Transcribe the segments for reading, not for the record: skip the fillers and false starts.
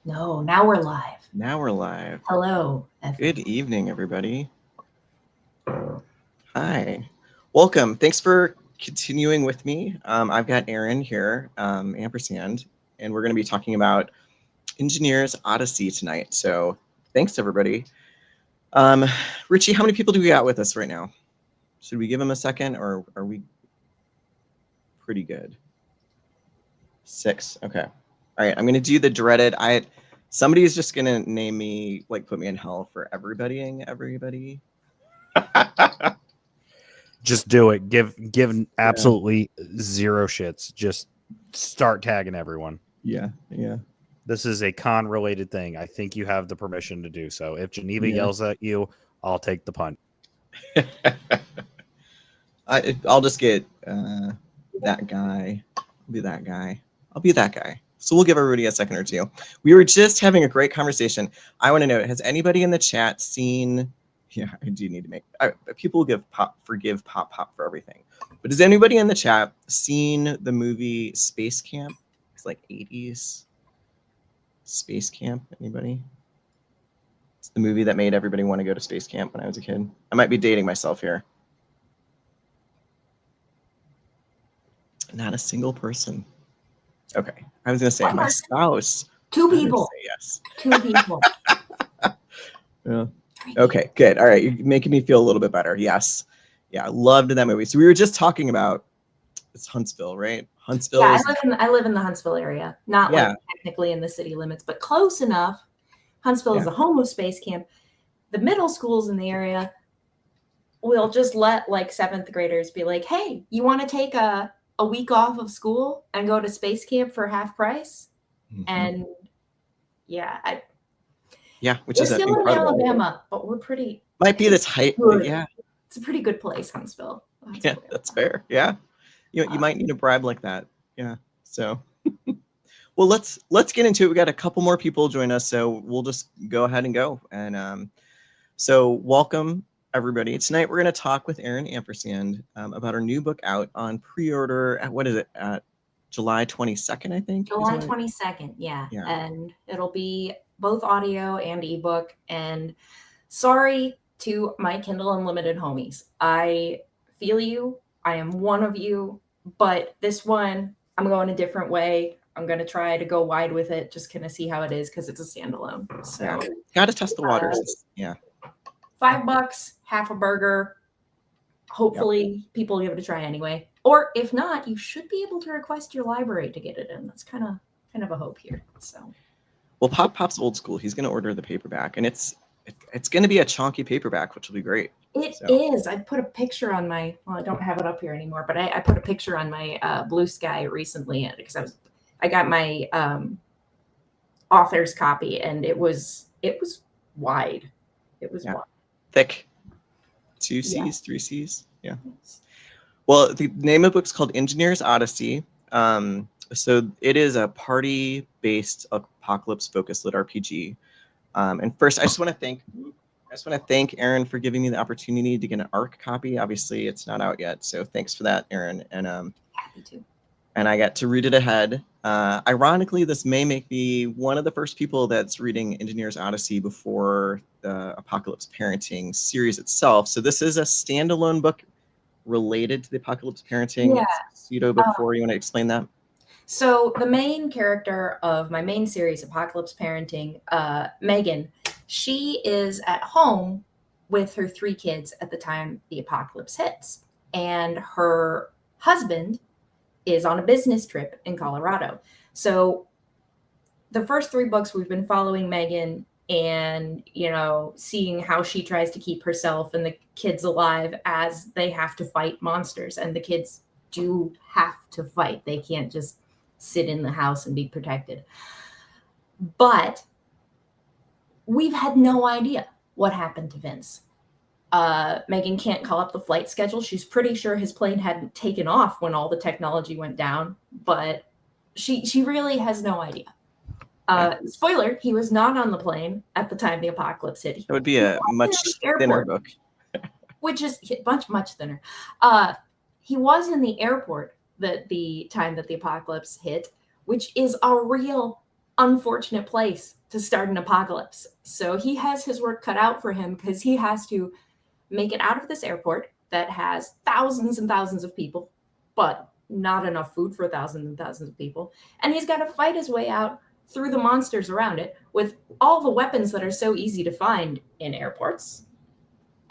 No, now we're live. Now we're live. Hello. Good evening, everybody. Hi. Welcome. Thanks for continuing with me. I've got Erin here, Ampersand, and we're going to be talking about Engineer's Odyssey tonight. So thanks, everybody. Richie, how many people do we got with us right now? Should we give them a second, or are we pretty good? 6. Okay. All right. I'm going to do the dreaded. Somebody is just going to name me, like, put me in hell for everybody. Just do it. Give absolutely zero shits. Just start tagging everyone. Yeah. This is a con-related thing. I think you have the permission to do so. If Geneva yells at you, I'll take the punt. I'll just get that guy. I'll be that guy. So we'll give everybody a second or two. We were just having a great conversation. I want to know, has anybody in the chat seen... Yeah, I do need to make... people forgive Pop for everything. But has anybody in the chat seen the movie Space Camp? It's like 80s. Space Camp, anybody? It's the movie that made everybody want to go to space camp when I was a kid. I might be dating myself here. Not a single person. Okay, I was going to say my spouse. 2 people. Yes. 2 people. Yeah. Okay, good. All right, you're making me feel a little bit better. Yes. Yeah, I loved that movie. So we were just talking about, it's Huntsville, right? Huntsville. Yeah, I live in the Huntsville area. Not like technically in the city limits, but close enough. Huntsville is the home of Space Camp. The middle schools in the area will just let like 7th graders be like, hey, you want to take a week off of school and go to Space Camp for half price? Mm-hmm. And which is still incredible. in Alabama, but we're pretty... Might be this height. Yeah. It's a pretty good place, Huntsville. That's fair. Yeah. You might need a bribe like that. Yeah. So, well, let's get into it. We got a couple more people join us, so we'll just go ahead and go. And so welcome, everybody. Tonight we're going to talk with Erin Ampersand about her new book out on pre-order at, what is it, at July 22nd, I think? July 22nd, yeah. And it'll be both audio and ebook. And sorry to my Kindle Unlimited homies. I feel you. I am one of you. But this one, I'm going a different way. I'm going to try to go wide with it, just kind of see how it is, because it's a standalone. So got to test the waters. $5, half a burger. Hopefully people give it a try anyway. Or if not, you should be able to request your library to get it in. That's kind of a hope here. So, well, Pop's old school. He's going to order the paperback, and it's going to be a chunky paperback, which will be great. It is. I put a picture on my... Well, I don't have it up here anymore, but I put a picture on my Blue Sky recently because I got my author's copy, and it was wide. It was wide. Thick. 2 C's, 3 C's. Yeah. Well, the name of the book's called Engineer's Odyssey. So it is a party-based apocalypse-focused lit RPG. And first, I just want to thank Erin for giving me the opportunity to get an ARC copy. Obviously, it's not out yet, so thanks for that, Erin. And happy to. And I got to read it ahead. Ironically, this may make me one of the first people that's reading Engineer's Odyssey before the Apocalypse Parenting series itself. So this is a standalone book related to the Apocalypse Parenting pseudo before. You want to explain that? So the main character of my main series, Apocalypse Parenting, Megan, she is at home with her 3 kids at the time the apocalypse hits. And her husband is on a business trip in Colorado. So the first 3 books, we've been following Megan and, seeing how she tries to keep herself and the kids alive as they have to fight monsters. And the kids do have to fight. They can't just sit in the house and be protected. But we've had no idea what happened to Vince. Megan can't call up the flight schedule. She's pretty sure his plane hadn't taken off when all the technology went down, but she really has no idea. Spoiler, he was not on the plane at the time the apocalypse hit. It would be a much thinner book. Which is much thinner. He was in the airport the time that the apocalypse hit, which is a real unfortunate place to start an apocalypse. So he has his work cut out for him because he has to make it out of this airport that has thousands and thousands of people, but not enough food for thousands and thousands of people. And he's got to fight his way out through the monsters around it with all the weapons that are so easy to find in airports.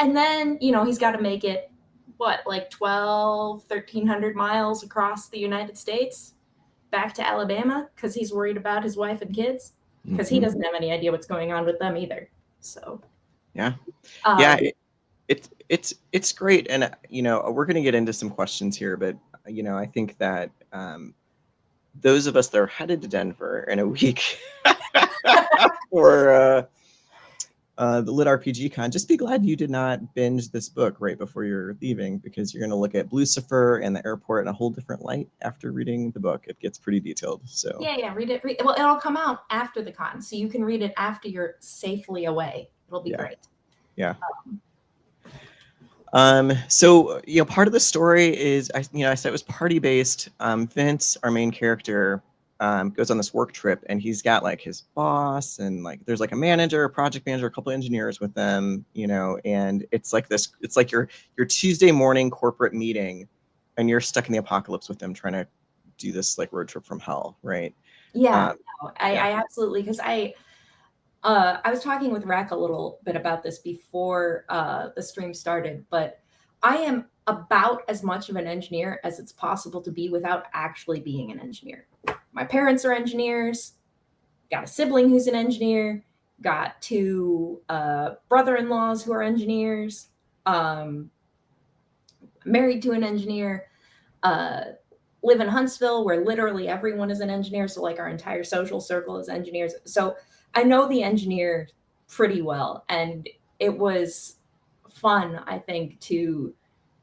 And then, he's got to make it, like 1,300 miles across the United States back to Alabama because he's worried about his wife and kids because he doesn't have any idea what's going on with them either. So, yeah. um, Yeah. It's great. And, we're going to get into some questions here, but, I think that those of us that are headed to Denver in a week for the Lit RPG Con, just be glad you did not binge this book right before you're leaving, because you're going to look at Lucifer and the airport in a whole different light after reading the book. It gets pretty detailed. So yeah, read it. Well, it'll come out after the con, so you can read it after you're safely away. It'll be great. Yeah. So, part of the story is, I said it was party based. Vince, our main character, goes on this work trip, and he's got like his boss, and like there's like a manager, a project manager, a couple of engineers with them, and it's like your Tuesday morning corporate meeting, and you're stuck in the apocalypse with them trying to do this like road trip from hell, right? Yeah, I absolutely, because I was talking with Reck a little bit about this before the stream started, but I am about as much of an engineer as it's possible to be without actually being an engineer. My parents are engineers, got a sibling who's an engineer, got two brother-in-laws who are engineers, married to an engineer, live in Huntsville where literally everyone is an engineer. So like our entire social circle is engineers. So I know the engineer pretty well, and it was fun, I think, to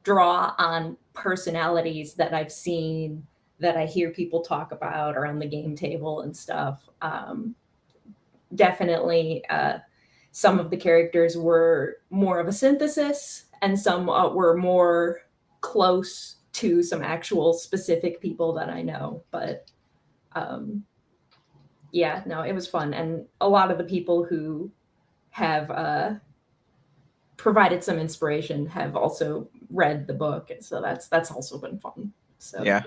draw on personalities that I've seen, that I hear people talk about around the game table and stuff. Definitely, some of the characters were more of a synthesis, and some were more close to some actual specific people that I know. But yeah, no, it was fun. And a lot of the people who have provided some inspiration have also read the book. And so that's also been fun. So yeah,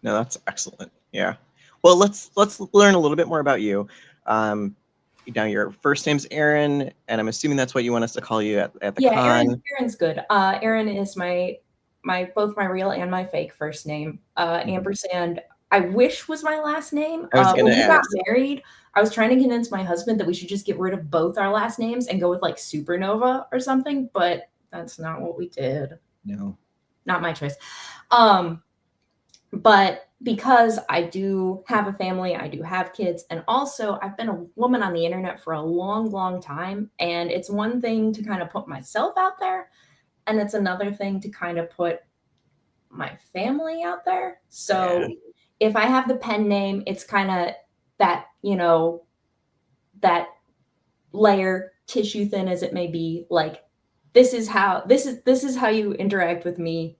no, that's excellent. Yeah. Well, let's learn a little bit more about you. Now your first name's Erin, and I'm assuming that's what you want us to call you at the con. Erin's good. Erin is my both my real and my fake first name. Ampersand, I wish was my last name. I was gonna when we got ask. married, I was trying to convince my husband that we should just get rid of both our last names and go with like Supernova or something, but that's not what we did. No. Not my choice. But because I do have a family, I do have kids, and also I've been a woman on the internet for a long, long time, and it's one thing to kind of put myself out there, and it's another thing to kind of put my family out there. So if I have the pen name, it's kind of that, that layer, tissue thin as it may be, like this is how you interact with me.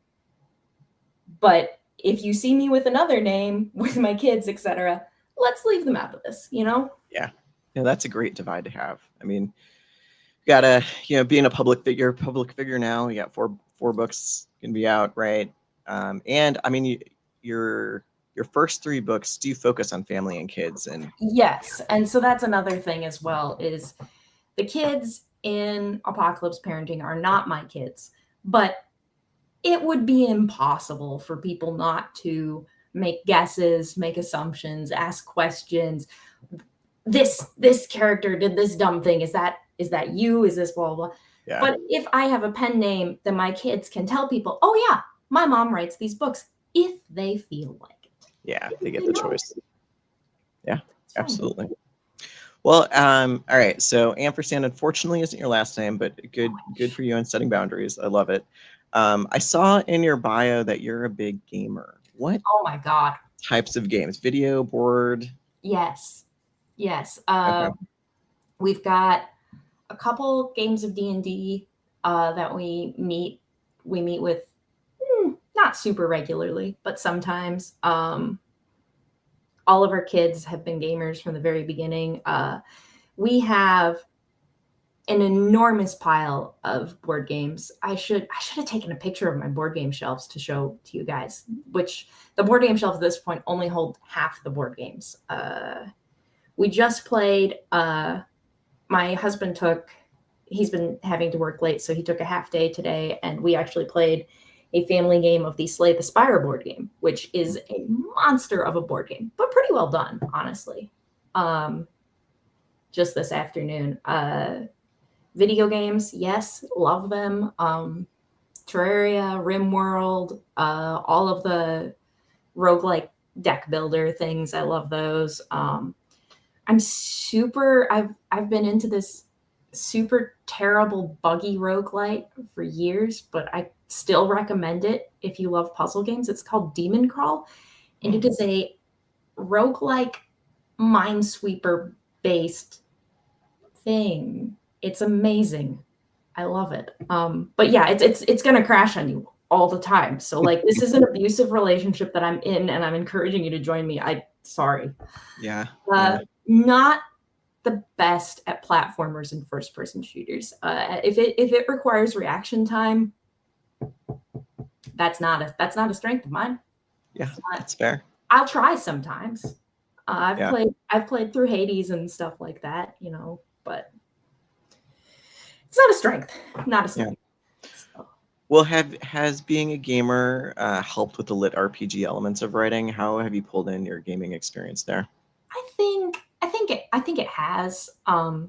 But if you see me with another name, with my kids, etc., let's leave them out of this, Yeah. Yeah, that's a great divide to have. I mean, you gotta, being a public figure now, you got four books can be out, right? And I mean, your first three books do focus on family and kids, and yes, and so that's another thing as well, is the kids in Apocalypse Parenting are not my kids, but it would be impossible for people not to make guesses, make assumptions, ask questions. This character did this dumb thing. Is that you? Is this blah, blah, blah? yeah. But if I have a pen name, then my kids can tell people, oh yeah, my mom writes these books, if they feel like it. Yeah, they get the choice. Yeah, absolutely. Well, all right. So Ampersand unfortunately isn't your last name, but good for you on setting boundaries. I love it. I saw in your bio that you're a big gamer. What? Oh my God. Types of games? Video, board? Yes. Okay. We've got a couple games of D&D that we meet with not super regularly, but sometimes. all of our kids have been gamers from the very beginning. We have an enormous pile of board games. I should have taken a picture of my board game shelves to show to you guys, which the board game shelves at this point only hold half the board games. We just played, my husband he's been having to work late, so he took a half day today, and we actually played a family game of the Slay the Spire board game, which is a monster of a board game, but pretty well done, honestly. Just this afternoon. Video games, yes, love them. Terraria, RimWorld, all of the roguelike deck builder things, I love those. I've been into this super terrible buggy roguelite for years, but I still recommend it if you love puzzle games. It's called Demon Crawl, and it is a roguelike minesweeper based thing. It's amazing. I love it. But yeah, it's gonna crash on you all the time. So like, this is an abusive relationship that I'm in, and I'm encouraging you to join me. Sorry. Yeah. Not the best at platformers and first person shooters. If it requires reaction time, that's not a strength of mine. Yeah, that's fair. I'll try sometimes. I've played through Hades and stuff like that, but it's not a strength. Not a strength. Yeah. So. Well, has being a gamer helped with the lit RPG elements of writing? How have you pulled in your gaming experience there? I think it has. I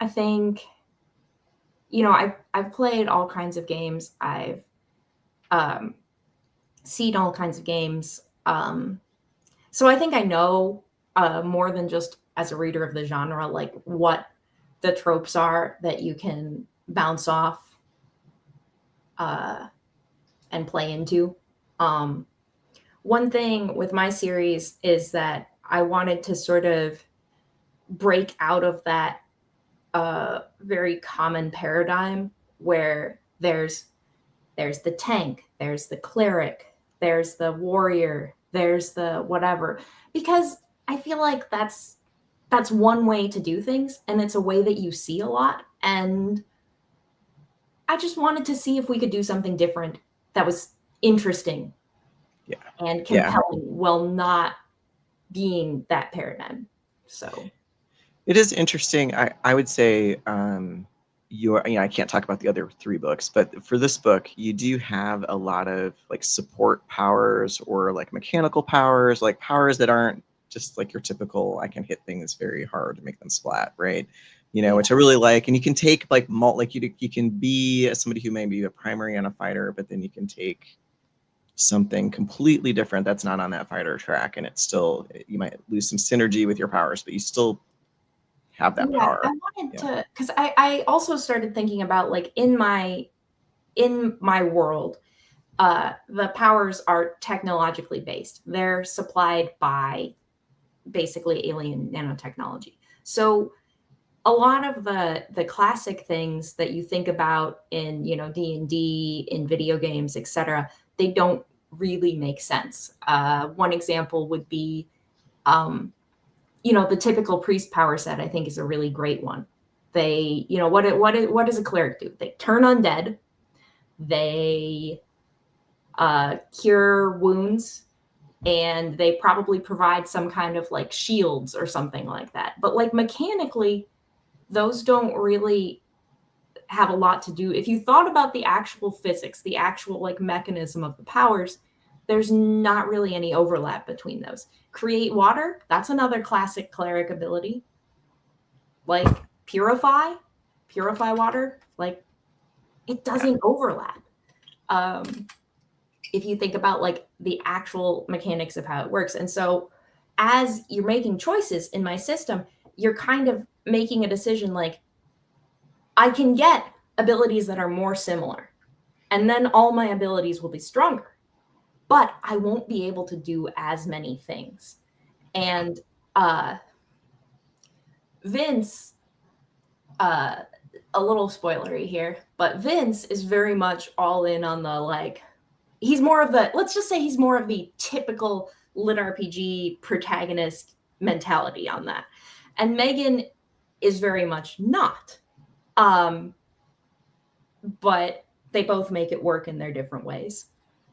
think, I've played all kinds of games. I've seen all kinds of games. So I think I know more than just as a reader of the genre, like what the tropes are that you can bounce off and play into. One thing with my series is that I wanted to sort of break out of that very common paradigm where there's the tank, there's the cleric, there's the warrior, there's the whatever, because I feel like that's one way to do things, and it's a way that you see a lot. And I just wanted to see if we could do something different that was interesting and compelling while not being that paradigm. So it is interesting. I would say I can't talk about the other 3 books, but for this book, you do have a lot of like support powers or like mechanical powers, like powers that aren't just like your typical, I can hit things very hard to make them splat, right? Which I really like. And you can take like you can be somebody who may be a primary on a fighter, but then you can take something completely different that's not on that fighter track, and it's still, you might lose some synergy with your powers, but you still have that power. I wanted to, because I also started thinking about like in my world, the powers are technologically based. They're supplied by basically alien nanotechnology. So a lot of the classic things that you think about in D&D, in video games, etc., they don't really make sense. One example would be the typical priest power set, I think, is a really great one. They, what does a cleric do? They turn undead. They cure wounds, and they probably provide some kind of like shields or something like that. But like mechanically, those don't really have a lot to do. If you thought about the actual physics, the actual like mechanism of the powers, there's not really any overlap between those. Create water, that's another classic cleric ability. Like purify water, like it doesn't overlap. If you think about like the actual mechanics of how it works. And so as you're making choices in my system, you're kind of making a decision like, I can get abilities that are more similar, and then all my abilities will be stronger, but I won't be able to do as many things. And Vince, a little spoilery here, but Vince is very much all in on the like, he's more of the, let's just say he's more of the typical lit RPG protagonist mentality on that. And Megan is very much not. But they both make it work in their different ways.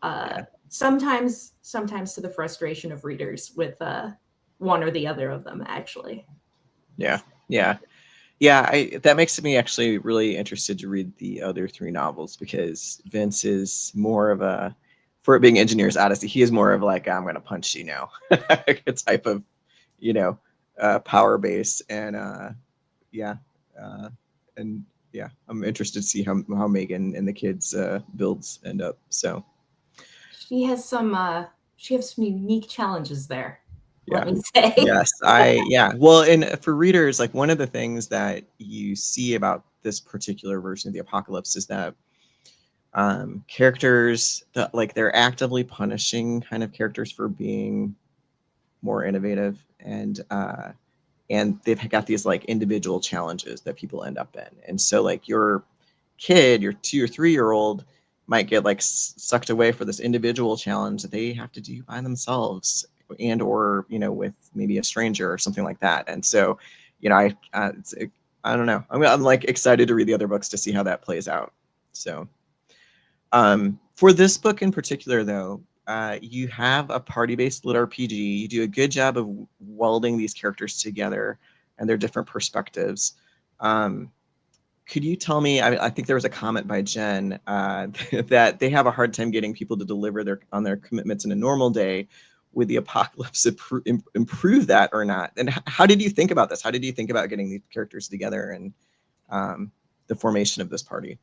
Yeah. Sometimes to the frustration of readers with one or the other of them, actually. Yeah. That makes me actually really interested to read the other 3 novels, because Vince is more of a, for it being Engineer's Odyssey, he is more of like, I'm going to punch you now type of, power base. And yeah. And yeah, I'm interested to see how Megan and the kids builds end up. So She has some unique challenges there. yeah. Let me say. Yes, well, and for readers, like, one of the things that you see about this particular version of the apocalypse is that characters that, like, they're actively punishing kind of characters for being more innovative, and they've got these like individual challenges that people end up in. And so, like, your kid, your 2 or 3-year-old might get like sucked away for this individual challenge that they have to do by themselves, and or with maybe a stranger or something like that. And so I don't know, I'm like excited to read the other books to see how that plays out. So for this book in particular, though, you have a party-based lit RPG. You do a good job of welding these characters together and their different perspectives. Could you tell me, I think there was a comment by Jen that they have a hard time getting people to deliver on their commitments in a normal day. Would the apocalypse improve that or not? And how did you think about this? How did you think about getting these characters together and the formation of this party?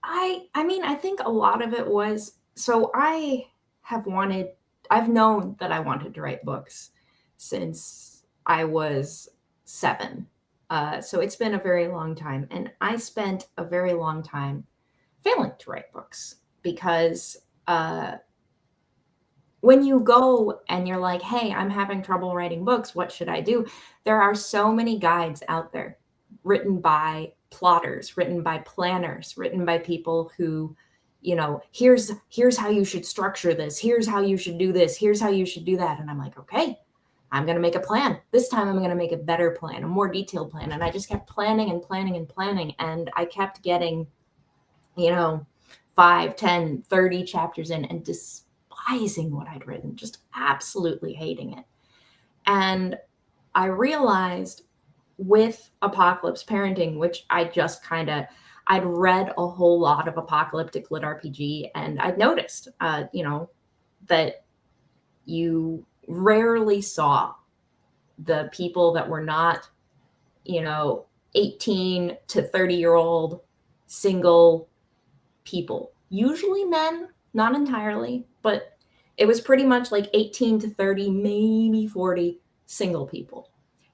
I mean, I think a lot of it was, so I've known that I wanted to write books since I was 7. So it's been a very long time. And I spent a very long time failing to write books because when you go and you're like, hey, I'm having trouble writing books, what should I do? There are so many guides out there written by plotters, written by planners, written by people who, here's how you should structure this, here's how you should do this, here's how you should do that. And I'm like, okay, I'm going to make a plan. This time I'm going to make a better plan, a more detailed plan. And I just kept planning and planning and planning. And I kept getting, 5, 10, 30 chapters in and despising what I'd written, just absolutely hating it. And I realized with Apocalypse Parenting, which I just I'd read a whole lot of apocalyptic lit RPG, and I'd noticed, that you rarely saw the people that were not, 18 to 30-year-old single people, usually men, not entirely, but it was pretty much like 18 to 30, maybe 40 single people.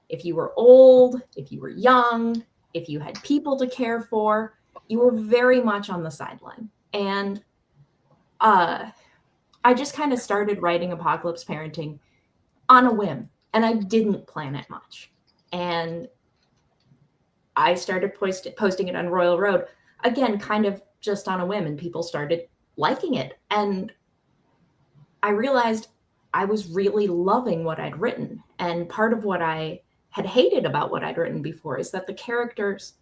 If you were old, if you were young, if you had people to care for, you were very much on the sideline. And I just kind of started writing Apocalypse Parenting on a whim, and I didn't plan it much. And I started posting it on Royal Road, again, kind of just on a whim, and people started liking it. And I realized I was really loving what I'd written. And part of what I had hated about what I'd written before is that the characters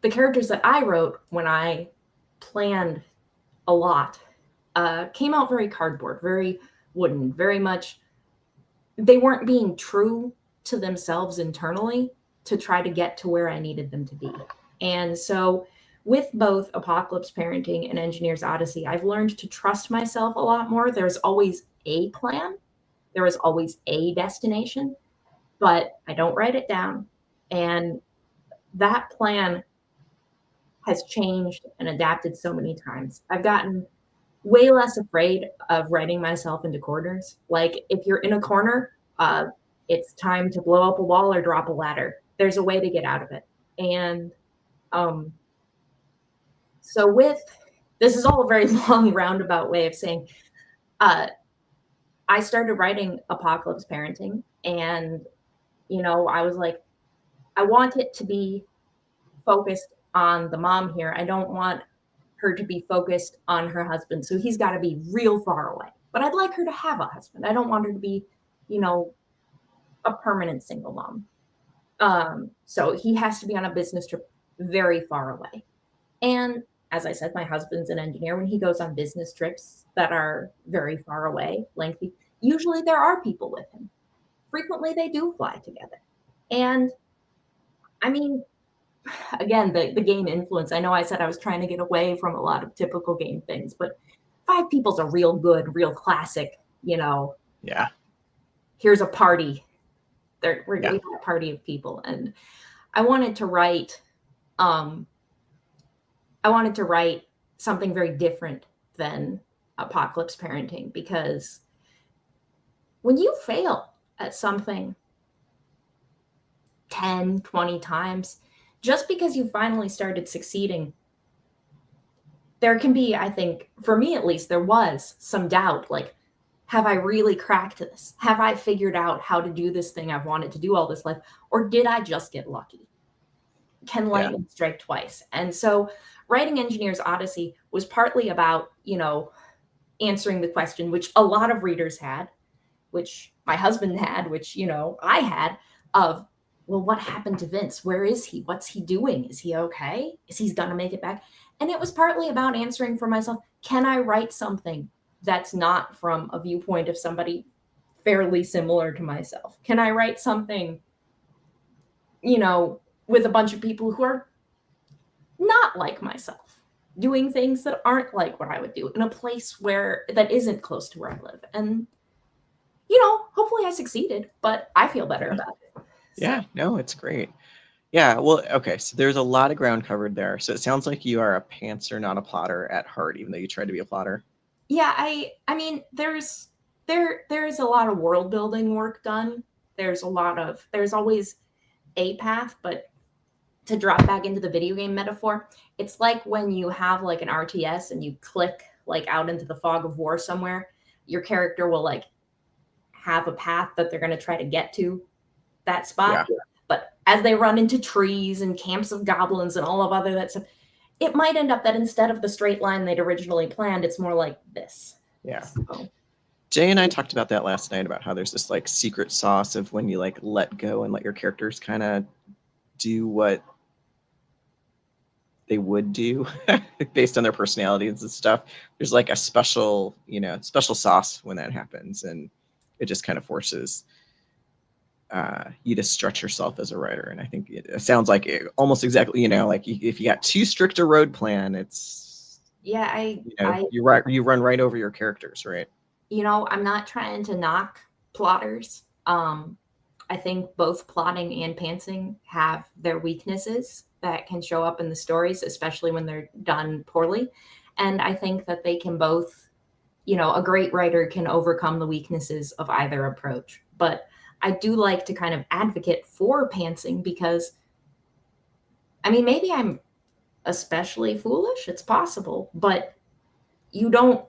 that I wrote when I planned a lot came out very cardboard, very wooden, very much, they weren't being true to themselves internally to try to get to where I needed them to be. And so with both Apocalypse Parenting and Engineer's Odyssey, I've learned to trust myself a lot more. There's always a plan. There is always a destination, but I don't write it down. And that plan has changed and adapted so many times. I've gotten way less afraid of writing myself into corners. Like, if you're in a corner, it's time to blow up a wall or drop a ladder. There's a way to get out of it. And so this is all a very long roundabout way of saying, I started writing Apocalypse Parenting, and, I was like, I want it to be focused on the mom here. I don't want her to be focused on her husband. So he's got to be real far away. but I'd like her to have a husband. I don't want her to be, you know, a permanent single mom. So he has to be on a business trip very far away. And as I said, my husband's an engineer. When he goes on business trips that are very far away, lengthy, usually there are people with him. Frequently, they do fly together. And I mean, again, the game influence. I know I said I was trying to get away from a lot of typical game things, but Five People's a real good, real classic, you know. Yeah. Here's a party. We Yeah. got a party of people. And I wanted to write something very different than apocalypse parenting, because when you fail at something 10, 20 times, just because you finally started succeeding, there can be, I think, for me at least, there was some doubt, like, have I really cracked this? Have I figured out how to do this thing I've wanted to do all this life? Or did I just get lucky? Can lightning strike twice? And so writing Engineer's Odyssey was partly about, you know, answering the question, which a lot of readers had, which my husband had, which, you know, I had, of, well, what happened to Vince? Where is he? What's he doing? Is he okay? Is he going to make it back? And it was partly about answering for myself, can I write something that's not from a viewpoint of somebody fairly similar to myself? Can I write something, you know, with a bunch of people who are not like myself, doing things that aren't like what I would do in a place where that isn't close to where I live? And, you know, hopefully I succeeded, but I feel better about it. Yeah, no, it's great. Yeah, well, okay, so there's a lot of ground covered there. So it sounds like you are a pantser, not a plotter at heart, even though you try to be a plotter. Yeah, I mean, there's a lot of world building work done. There's always a path, but to drop back into the video game metaphor, it's like when you have like an RTS and you click like out into the fog of war somewhere, your character will like have a path that they're going to try to get to that spot. Yeah. But as they run into trees and camps of goblins and all of other that stuff, it might end up that instead of the straight line they'd originally planned, it's more like this. Yeah. So. Jay and I talked about that last night, about how there's this like secret sauce of when you like let go and let your characters kind of do what they would do based on their personalities and stuff. There's like a special, you know, special sauce when that happens, and it just kind of forces you to stretch yourself as a writer. And I think it sounds like it, almost exactly, you know, like if you got too strict a road plan, it's you run right over your characters, right? You know, I'm not trying to knock plotters. I think both plotting and pantsing have their weaknesses that can show up in the stories, especially when they're done poorly. And I think that they can both, you know, a great writer can overcome the weaknesses of either approach. But I do like to kind of advocate for pantsing because, I mean, maybe I'm especially foolish. It's possible, but you don't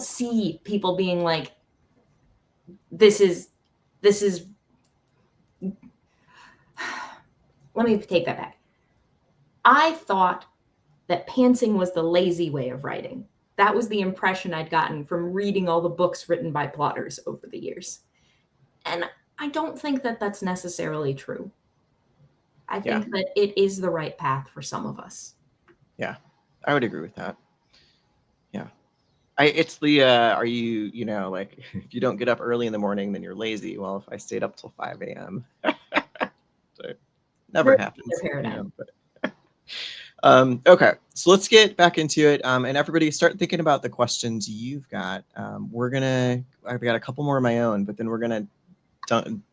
see people being like, this is let me take that back. I thought that pantsing was the lazy way of writing. That was the impression I'd gotten from reading all the books written by plotters over the years. And I don't think that that's necessarily true. I think that it is the right path for some of us. Yeah, I would agree with that. Yeah. It's the, are you, you know, like if you don't get up early in the morning, then you're lazy. Well, if I stayed up till 5 a.m., so never happens. You know, but, okay, so let's get back into it. And everybody start thinking about the questions you've got. I've got a couple more of my own, but then we're going to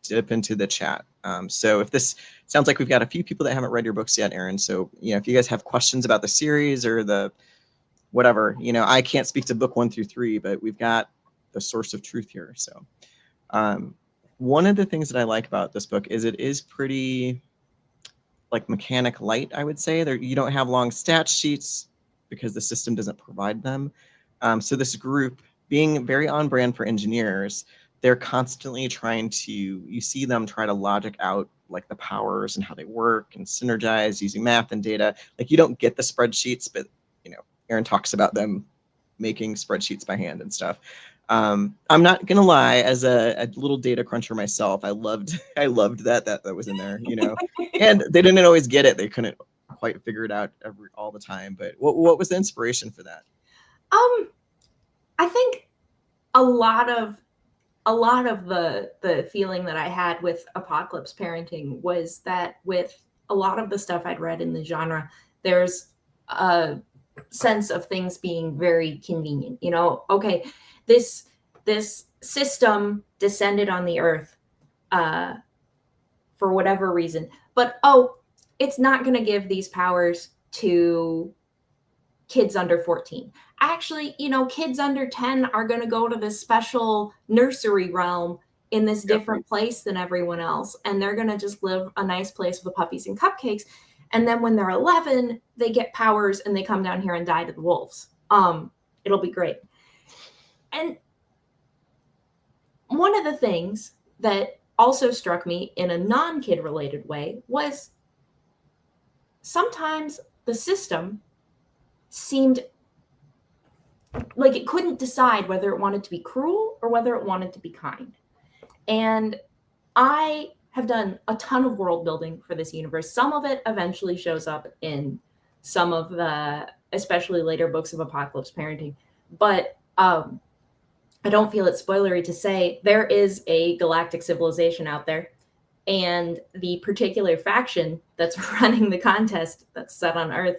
dip into the chat. So if this sounds like we've got a few people that haven't read your books yet, Erin. So, you know, if you guys have questions about the series or the whatever, you know, I can't speak to book 1 through 3, but we've got the source of truth here. So one of the things that I like about this book is it is pretty like mechanic light, I would say. There, you don't have long stat sheets because the system doesn't provide them. So this group, being very on brand for engineers, they're constantly trying to, you see them try to logic out like the powers and how they work and synergize using math and data. Like you don't get the spreadsheets, but you know, Erin talks about them making spreadsheets by hand and stuff. I'm not gonna lie, as a little data cruncher myself, I loved that was in there, you know. And they didn't always get it. They couldn't quite figure it out all the time. But what was the inspiration for that? I think a lot of the feeling that I had with apocalypse parenting was that with a lot of the stuff I'd read in the genre, there's a sense of things being very convenient. You know, okay, this system descended on the earth for whatever reason, but it's not going to give these powers to kids under 14. Actually, you know, kids under 10 are going to go to this special nursery realm in this different place than everyone else, and they're going to just live a nice place with puppies and cupcakes. And then when they're 11, they get powers and they come down here and die to the wolves. It'll be great. And one of the things that also struck me in a non-kid related way was sometimes the system seemed like it couldn't decide whether it wanted to be cruel or whether it wanted to be kind. And I have done a ton of world building for this universe. Some of it eventually shows up in some of the, especially later books of apocalypse parenting. But I don't feel it's spoilery to say there is a galactic civilization out there. And the particular faction that's running the contest that's set on Earth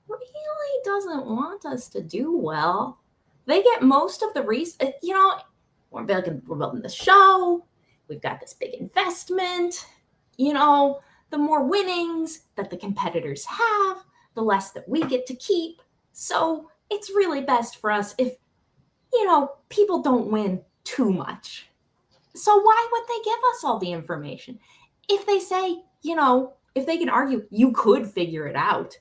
really doesn't want us to do well. They get most of the you know, we're building the show. We've got this big investment. You know, the more winnings that the competitors have, the less that we get to keep. So it's really best for us if, you know, people don't win too much. So why would they give us all the information? If they say, you know, if they can argue you could figure it out,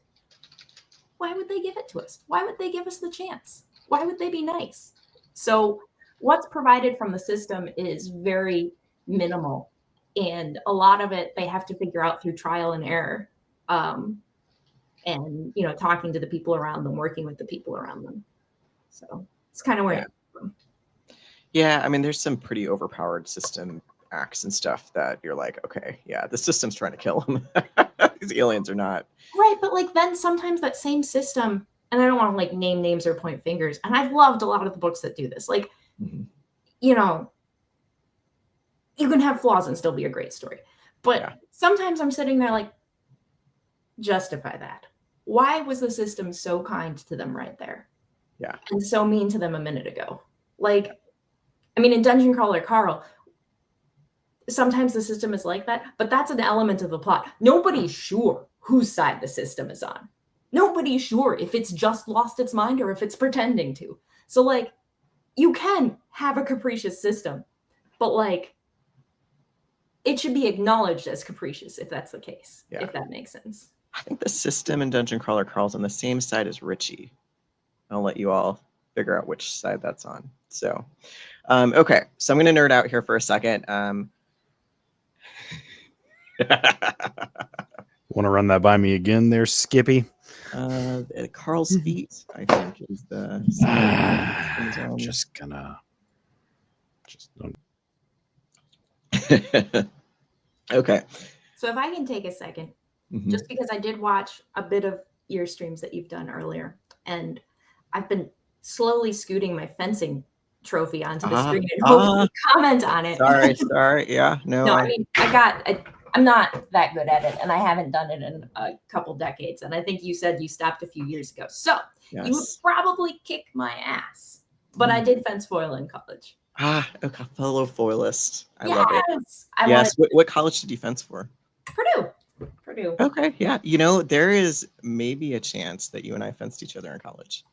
why would they give it to us? Why would they give us the chance? Why would they be nice? So what's provided from the system is very minimal. And a lot of it they have to figure out through trial and error. And, you know, talking to the people around them, working with the people around them. So it's kind of where it's from. Yeah, I mean, there's some pretty overpowered system acts and stuff that you're like, okay, yeah, the system's trying to kill them. These aliens are not. Right, but like then sometimes that same system, and I don't want to like name names or point fingers, and I've loved a lot of the books that do this. Like, you know, you can have flaws and still be a great story. But sometimes I'm sitting there like, justify that. Why was the system so kind to them right there? Yeah. And so mean to them a minute ago? Like, I mean, in Dungeon Crawler Carl, sometimes the system is like that, but that's an element of the plot. Nobody's sure whose side the system is on. Nobody's sure if it's just lost its mind or if it's pretending to. So, like, you can have a capricious system, but, like, it should be acknowledged as capricious if that's the case, if that makes sense. I think the system in Dungeon Crawler Carl's on the same side as Richie. I'll let you all figure out which side that's on. So, okay, so I'm going to nerd out here for a second. Want to run that by me again there, Skippy? At Carl's feet, I think, is the. Just gonna. Just don't. Okay. So if I can take a second, just because I did watch a bit of your streams that you've done earlier, and I've been slowly scooting my fencing trophy onto the screen and hoping you comment on it. Sorry. Yeah, no. I mean, I'm not that good at it, and I haven't done it in a couple decades. And I think you said you stopped a few years ago. So you would probably kick my ass. But I did fence foil in college. A fellow foilist. I love it. What college did you fence for? Purdue. Okay, yeah. You know, there is maybe a chance that you and I fenced each other in college.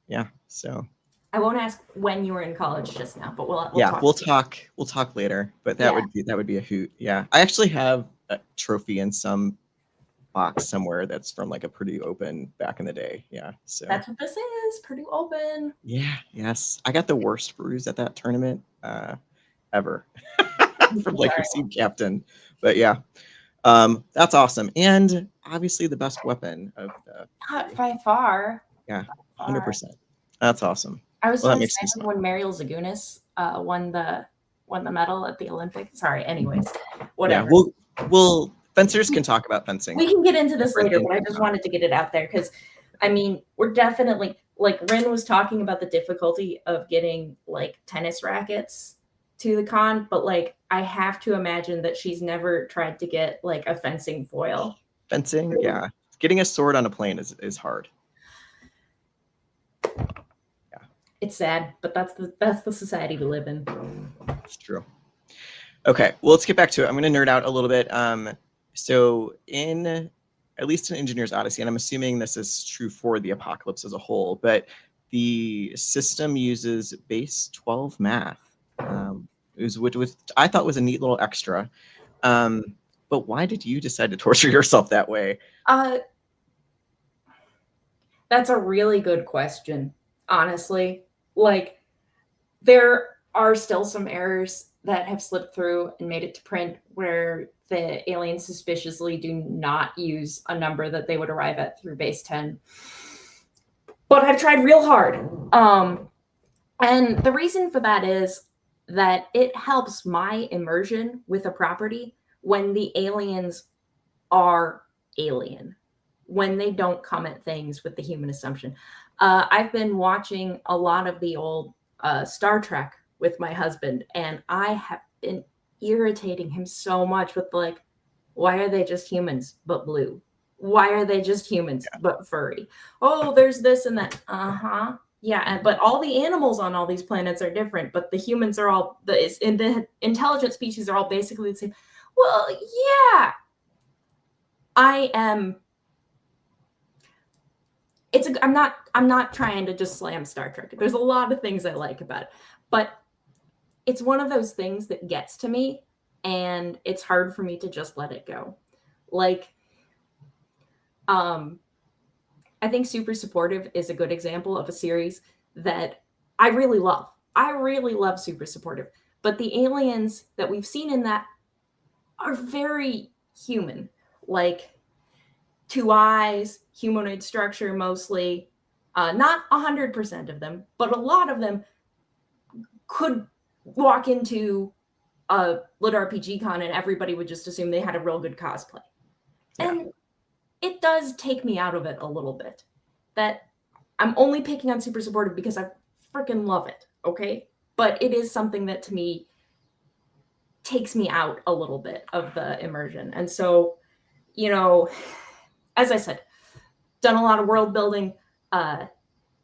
Yeah, so. I won't ask when you were in college just now, but we'll talk. We'll talk later. But that would be a hoot. Yeah, I actually have a trophy in some box somewhere that's from like a Purdue Open back in the day. Yeah, so that's what this is, Purdue Open. Yeah, yes, I got the worst bruise at that tournament ever from like your team captain. But yeah, that's awesome, and obviously the best weapon of the by far. Yeah, 100%. That's awesome. I was Well, so that makes excited sense. when Mariel Zagunis won the medal at the Olympics. Sorry, anyways, whatever. Yeah, we'll fencers can talk about fencing. We can get into this Different later, things but I to just talk. wanted to get it out there because, I mean, we're definitely, like Rin was talking about the difficulty of getting like tennis rackets to the con, but like I have to imagine that she's never tried to get like a fencing foil. Fencing, yeah. Getting a sword on a plane is hard. It's sad, but that's the society we live in. It's true. Okay, well, let's get back to it. I'm going to nerd out a little bit. So in at least in Engineer's Odyssey, and I'm assuming this is true for the Apocalypse as a whole, but the system uses base 12 math, which I thought was a neat little extra. But why did you decide to torture yourself that way? That's a really good question, honestly. Like, there are still some errors that have slipped through and made it to print where the aliens suspiciously do not use a number that they would arrive at through base 10. But I've tried real hard. And the reason for that is that it helps my immersion with a property when the aliens are alien, when they don't come at things with the human assumption. I've been watching a lot of the old Star Trek with my husband, and I have been irritating him so much with like, why are they just humans but blue? Why are they just humans but furry? Oh, there's this and that. Uh-huh. Yeah, but all the animals on all these planets are different, but the humans are all the intelligent species are all basically the same. Well, yeah. I'm not trying to just slam Star Trek. There's a lot of things I like about it, but it's one of those things that gets to me, and it's hard for me to just let it go. Like, I think Super Supportive is a good example of a series that I really love. I really love Super Supportive, but the aliens that we've seen in that are very human, like 2 eyes, humanoid structure mostly. Not 100% of them, but a lot of them could walk into a lit RPG con and everybody would just assume they had a real good cosplay. Yeah. And it does take me out of it a little bit. That I'm only picking on Super Supportive because I freaking love it, okay? But it is something that to me takes me out a little bit of the immersion. And so, you know, as I said, done a lot of world building.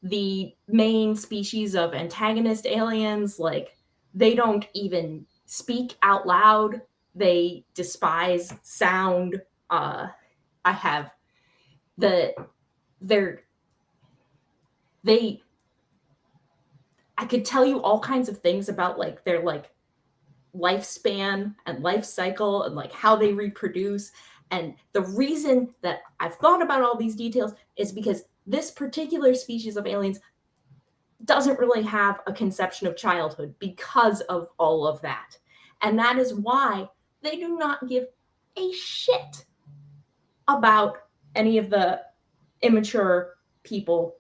The main species of antagonist aliens, like, they don't even speak out loud. They despise sound. I have I could tell you all kinds of things about like their like lifespan and life cycle and like how they reproduce. And the reason that I've thought about all these details is because this particular species of aliens doesn't really have a conception of childhood because of all of that. And that is why they do not give a shit about any of the immature people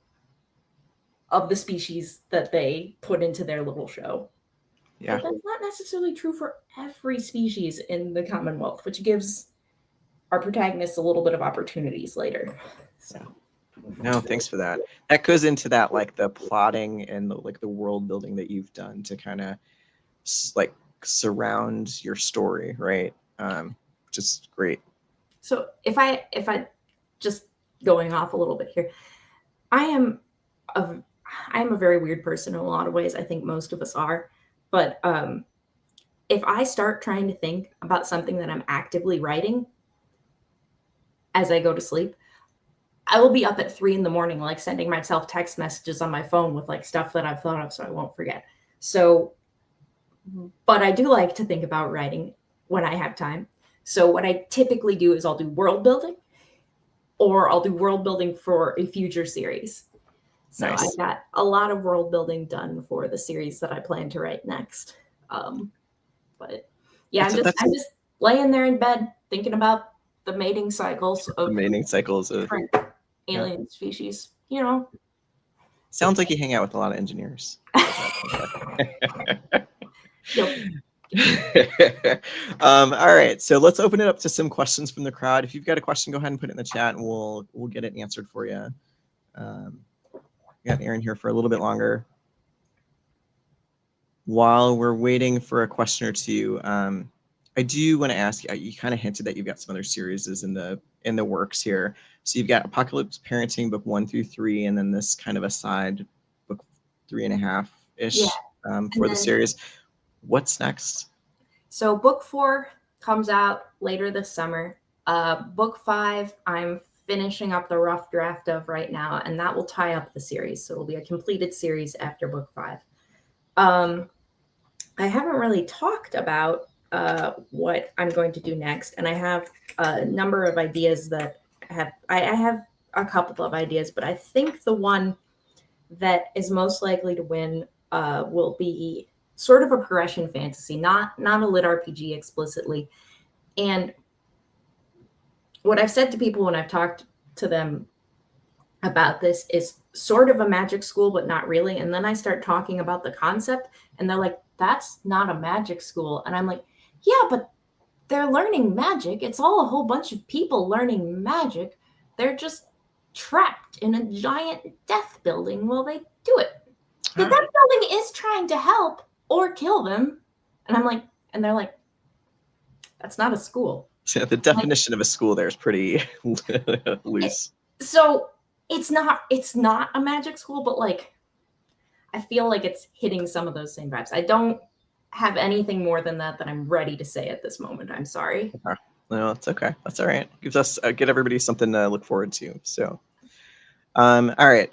of the species that they put into their little show. Yeah. But that's not necessarily true for every species in the Commonwealth, which gives our protagonists a little bit of opportunities later. So. No, thanks for that. That goes into that like the plotting and the world building that you've done to kind of like surround your story, right? Which is great. So if I just going off a little bit here, I am a very weird person in a lot of ways. I think most of us are, but if I start trying to think about something that I'm actively writing as I go to sleep, I will be up at 3 a.m, like sending myself text messages on my phone with like stuff that I've thought of so I won't forget. So, but I do like to think about writing when I have time. So what I typically do is I'll do world building, or I'll do world building for a future series. So Nice. I got a lot of world building done for the series that I plan to write next. But yeah, I'm just laying there in bed thinking about the mating cycles of the mating cycles of different alien species. You know, Sounds like you hang out with a lot of engineers. All right, so let's open it up to some questions from the crowd. If you've got a question, go ahead and put it in the chat, and we'll get it answered for you. We got Erin here for a little bit longer. While we're waiting for a question or two, I do want to ask you. You kind of hinted that you've got some other series in the works here. So you've got Apocalypse Parenting book 1 through 3, and then this kind of a side book 3.5 ish for the series. What's next? So book 4 comes out later this summer. Book 5, I'm finishing up the rough draft of right now, and that will tie up the series. So it'll be a completed series after book 5. I haven't really talked about what I'm going to do next, and I have a number of ideas that I have a couple of ideas, but I think the one that is most likely to win will be sort of a progression fantasy, not a lit RPG explicitly. And what I've said to people when I've talked to them about this is sort of a magic school, but not really. And then I start talking about the concept, and they're like, that's not a magic school. And I'm like, yeah, but they're learning magic. It's all a whole bunch of people learning magic. They're just trapped in a giant death building while they do it. The death building is trying to help or kill them. And I'm like, and they're like, that's not a school. So the definition of a school there is pretty loose. So it's not a magic school, but like, I feel like it's hitting some of those same vibes. I don't have anything more than that I'm ready to say at this moment. I'm sorry. No, it's okay. That's all right. Gives us get everybody something to look forward to. So, all right.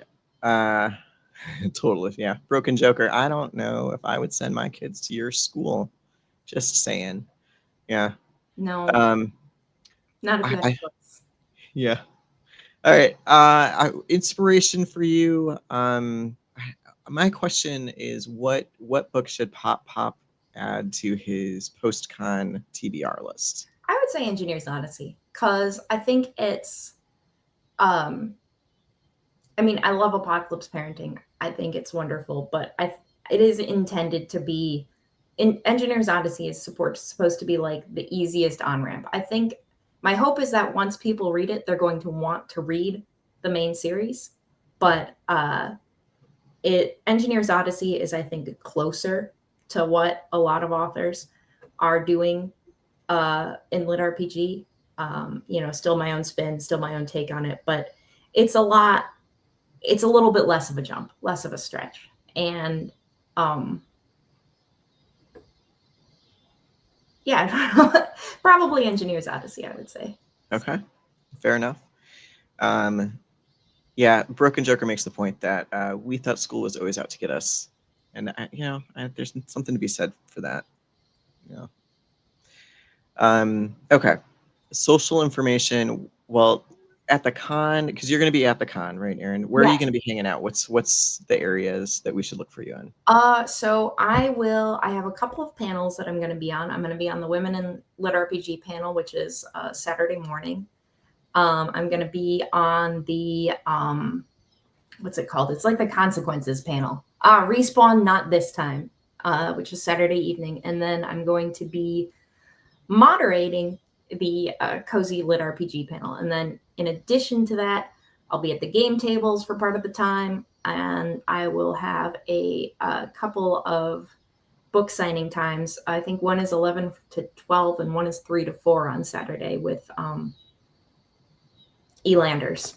Totally. Yeah. Broken Joker. I don't know if I would send my kids to your school. Just saying. Yeah. No. Not if you have books. Yeah. All right. Inspiration for you. My question is, what book should Pop add to his post-con TBR list? I would say Engineer's Odyssey, because I think it's I mean, I love Apocalypse Parenting. I think it's wonderful, but it is intended to be Engineer's Odyssey is supposed to be like the easiest on-ramp. I think my hope is that once people read it, they're going to want to read the main series. But Engineer's Odyssey is, I think, closer to what a lot of authors are doing in lit RPG. Still my own spin, still my own take on it, but it's a little bit less of a jump, less of a stretch. And yeah, probably Engineer's Odyssey, I would say. Okay, fair enough. Yeah, Broken Joker makes the point that we thought school was always out to get us, and there's something to be said for that. Okay, social information. Well, at the con, because you're going to be at the con, right, Erin? Where are you going to be hanging out? What's the areas that we should look for you in? So I have a couple of panels that I'm going to be on. I'm going to be on the Women in Lit RPG panel, which is Saturday morning. I'm going to be on the what's it called? It's like the Consequences panel. Respawn Not This Time, which is Saturday evening, and then I'm going to be moderating the Cozy Lit RPG panel. And then in addition to that, I'll be at the game tables for part of the time, and I will have a couple of book signing times. I think one is 11 to 12 and one is 3 to 4 on Saturday with Elanders.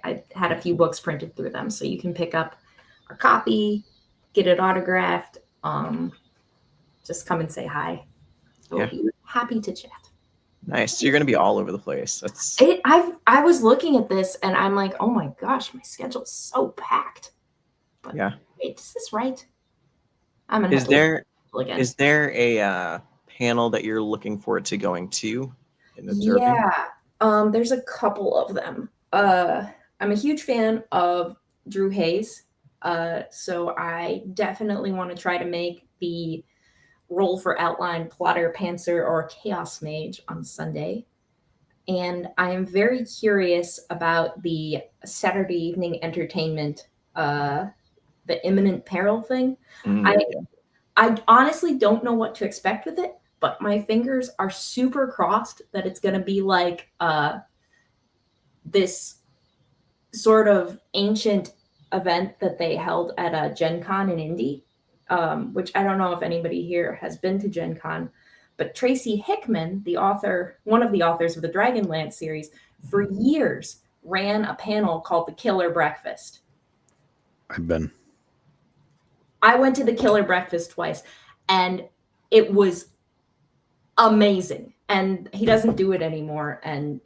I had a few books printed through them, so you can pick up a copy, get it autographed. Just come and say hi. We'll be happy to chat. Nice. So you're going to be all over the place. I was looking at this and I'm like, oh my gosh, my schedule's so packed. But yeah. Wait, is this right? I'm gonna. Is there a panel that you're looking forward to going to and observing? Yeah. There's a couple of them. I'm a huge fan of Drew Hayes. So I definitely want to try to make the roll for outline plotter, pantser, or chaos mage on Sunday. And I am very curious about the Saturday evening entertainment the imminent peril thing. Mm, I yeah. I honestly don't know what to expect with it, but my fingers are super crossed that it's going to be like this sort of ancient event that they held at a Gen Con in Indy, which I don't know if anybody here has been to Gen Con, but Tracy Hickman, the author, one of the authors of the Dragonlance series, for years ran a panel called the Killer Breakfast. I've been. I went to the Killer Breakfast twice, and it was amazing. And he doesn't do it anymore, and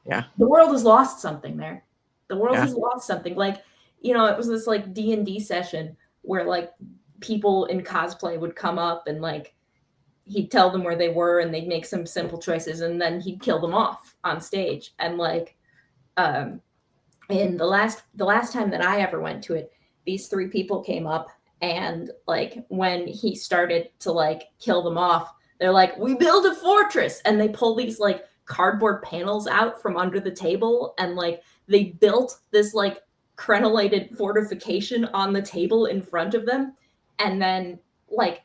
Yeah. the world has lost something there. The world Yeah. has lost something. Like, it was this like D&D session where like people in cosplay would come up and like he'd tell them where they were and they'd make some simple choices and then he'd kill them off on stage. And like in the last time that I ever went to it, these three people came up and like when he started to like kill them off, they're like, "We build a fortress," and they pull these like cardboard panels out from under the table and like they built this like crenellated fortification on the table in front of them. And then like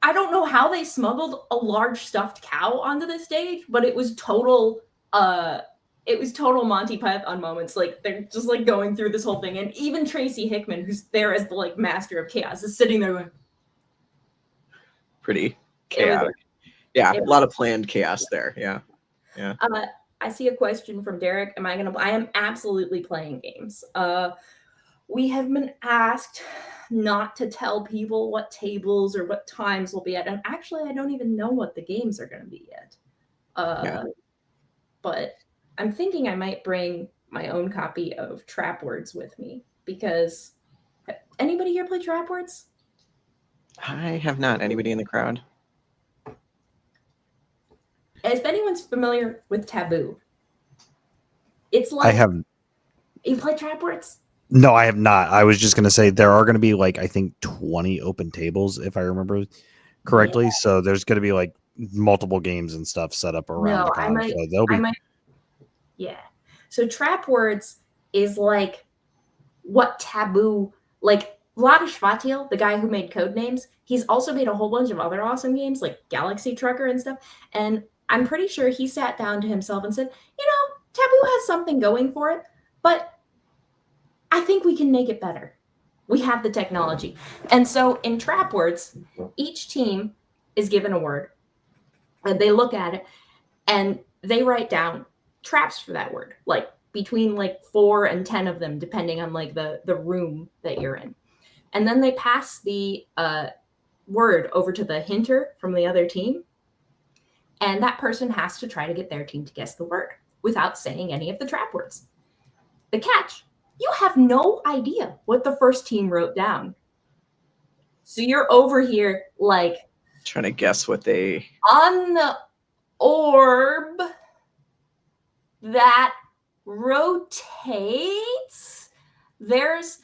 I don't know how they smuggled a large stuffed cow onto the stage, but it was total Monty Python moments. Like they're just like going through this whole thing, and even Tracy Hickman, who's there as the like master of chaos, is sitting there going, Pretty chaotic. Yeah, a lot of planned chaos there. Yeah. Yeah. I see a question from Derek. I am absolutely playing games. We have been asked not to tell people what tables or what times we'll be at. And actually, I don't even know what the games are going to be yet. Yeah. But I'm thinking I might bring my own copy of Trap Words with me because anybody here play Trap Words? I have not. Anybody in the crowd? If anyone's familiar with Taboo, it's like I haven't. You play Trap Words? No, I have not. I was just going to say there are going to be like I think 20 open tables if I remember correctly. Yeah. So there's going to be like multiple games and stuff set up around the con. So they'll be. Yeah. So Trap Words is like what Taboo, like Vlad Shvatil, the guy who made Codenames, he's also made a whole bunch of other awesome games like Galaxy Trucker and stuff. And I'm pretty sure he sat down to himself and said, Taboo has something going for it, but I think we can make it better. We have the technology. And so in Trap Words, each team is given a word and they look at it and they write down traps for that word, like between like 4 and 10 of them, depending on like the room that you're in. And then they pass the word over to the hinter from the other team. And that person has to try to get their team to guess the word without saying any of the trap words. The catch, you have no idea what the first team wrote down. So you're over here like Trying to guess what they... On the orb that rotates, there's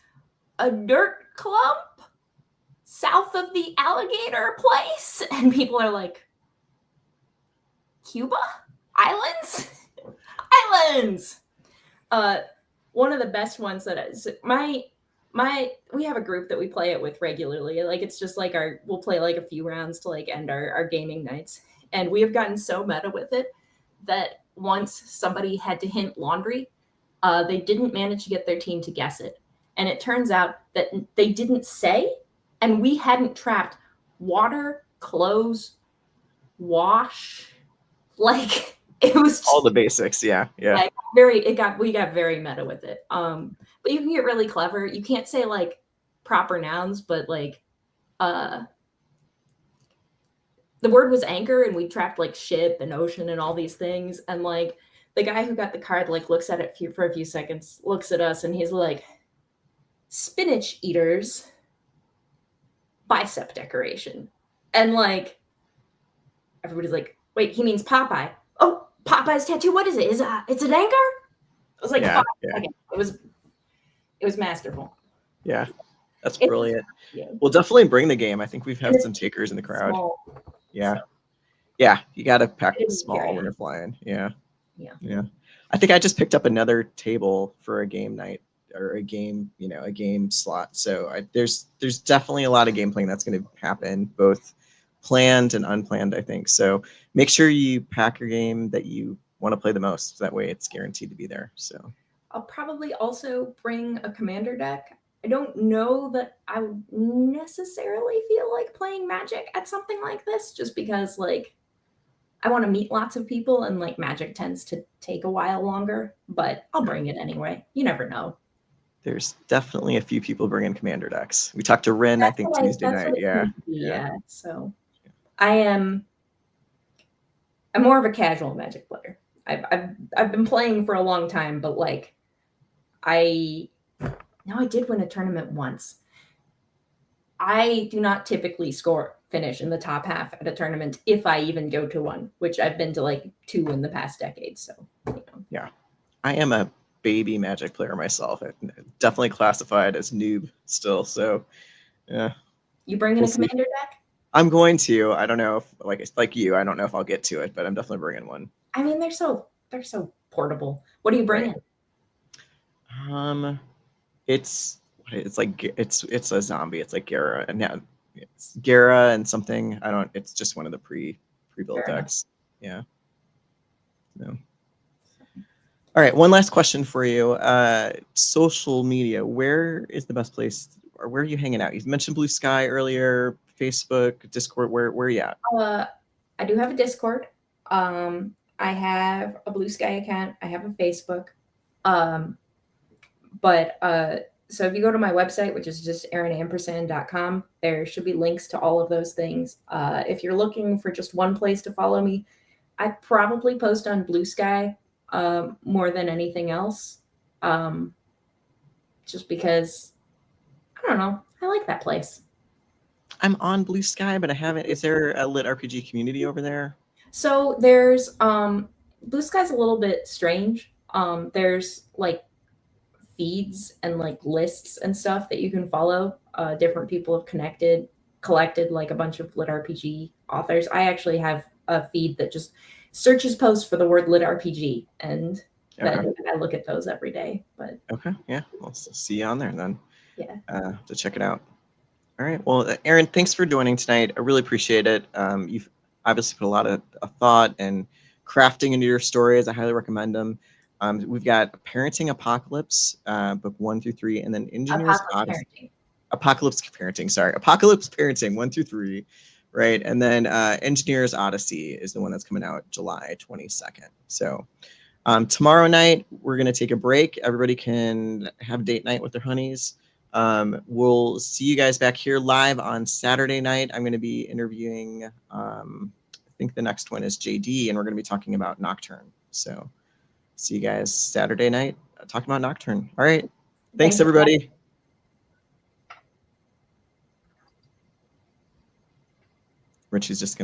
a dirt clump south of the alligator place. And people are like, Cuba? Islands? Islands! One of the best ones that is we have a group that we play it with regularly. Like it's just like we'll play like a few rounds to like end our gaming nights. And we have gotten so meta with it that once somebody had to hint laundry, they didn't manage to get their team to guess it. And it turns out that they didn't say, and we hadn't trapped water, clothes, wash. Like it was all the basics. Yeah. we got very meta with it. But you can get really clever. You can't say like proper nouns, but like the word was anchor, and we trapped like ship and ocean and all these things. And like the guy who got the card like looks at it for a few seconds, looks at us, and he's like, spinach eaters, bicep decoration. And like everybody's like, wait, he means Popeye. Oh, Popeye's tattoo. What is it? It's an anchor? It was like 5 seconds. It was masterful. Yeah. That's brilliant. Yeah. We'll definitely bring the game. I think we've had some takers in the crowd. Small. Yeah. Yeah. You got to pack it small when you're flying. Yeah. Yeah. Yeah. I think I just picked up another table for a game night or a game, a game slot. So there's definitely a lot of game playing that's going to happen, both planned and unplanned, I think. So make sure you pack your game that you want to play the most. That way it's guaranteed to be there. So I'll probably also bring a commander deck. I don't know that I would necessarily feel like playing Magic at something like this, just because like I want to meet lots of people and like Magic tends to take a while longer, but I'll bring it anyway. You never know. there's definitely a few people bringing commander decks. We talked to Ren, I think Tuesday That's night. what it Yeah. seems to be, yeah. So I'm more of a casual Magic player. I've been playing for a long time, but like I did win a tournament once. I do not typically finish in the top half at a tournament if I even go to one, which I've been to like 2 in the past decade. So, Yeah. I am a baby Magic player myself. I'm definitely classified as noob still. So, yeah. You bring in We'll a see. commander deck? I'm going to. I don't know if like you. I don't know if I'll get to it, but I'm definitely bringing one. I mean, they're so portable. What are you bringing? Right. It's a zombie. It's like Gara, and yeah, it's Gara and something. I don't. It's just one of the pre-built Fair decks. Yeah. No. All right. One last question for you. Social media. Where is the best place, or where are you hanging out? You mentioned Blue Sky earlier. Facebook, Discord. Where are you at? I do have a Discord. I have a Blue Sky account. I have a Facebook. But so if you go to my website, which is just erinampersand.com, there should be links to all of those things. If you're looking for just one place to follow me, I probably post on Blue Sky more than anything else. Just because, I don't know, I like that place. I'm on Blue Sky, but I haven't. Is there a lit RPG community over there? So there's Blue Sky's a little bit strange. There's like feeds and like lists and stuff that you can follow. Different people have collected like a bunch of lit RPG authors. I actually have a feed that just searches posts for the word lit RPG, and then I look at those every day. But okay, yeah, we'll see you on there then. Yeah, to check it out. All right. Well, Erin, thanks for joining tonight. I really appreciate it. You've obviously put a lot of thought and crafting into your stories. I highly recommend them. We've got Parenting Apocalypse, book 1 through 3, and then Engineers Odyssey. Apocalypse Parenting 1 through 3, right? And then Engineers Odyssey is the one that's coming out July 22nd. So tomorrow night, we're going to take a break. Everybody can have date night with their honeys. We'll see you guys back here live on Saturday night. I'm going to be interviewing, I think the next one is JD, and we're going to be talking about Nocturne. So see you guys Saturday night talking about Nocturne. All right. Thanks everybody. Richie's just going to